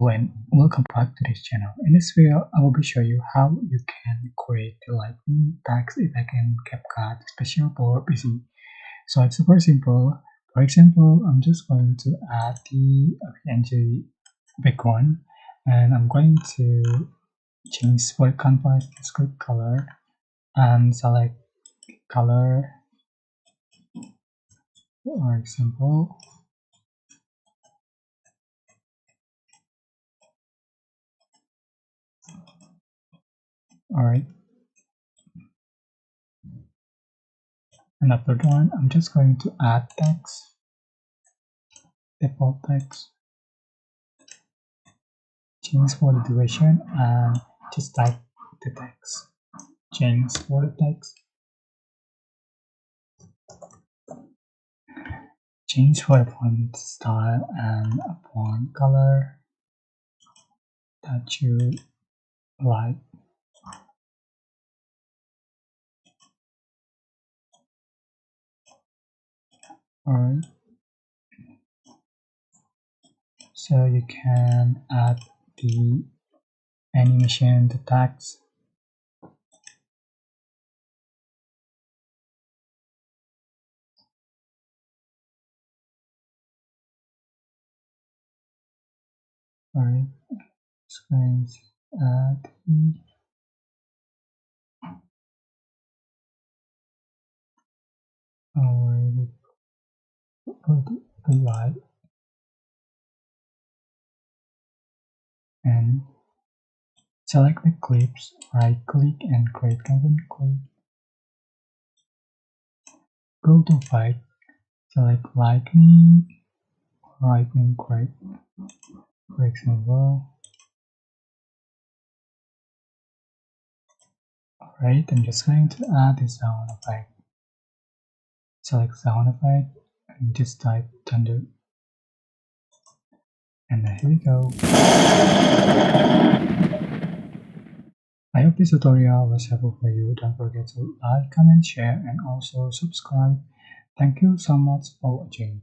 And welcome back to this channel. In this video, I will be showing you how you can create the lightning text effect in CapCut, especially for PC. So it's super simple. For example, I'm just going to add the PNG background, and I'm going to change for canvas the script color and select color. For example, alright. And after that, I'm just going to add text, default text, change for the duration, and just type the text. Change for the text, change for the font style and a font color that you like. Alright, so you can add the animation, the text. Alright, just going to add already put the light and select the clips, right click and create content clip. Go to Effect, select lightning, create, for example. Alright, I'm just going to add the sound effect. Select sound effect and just type thunder. And here we go. I hope this tutorial was helpful for you. Don't forget to like, comment, share, and also subscribe. Thank you so much for watching.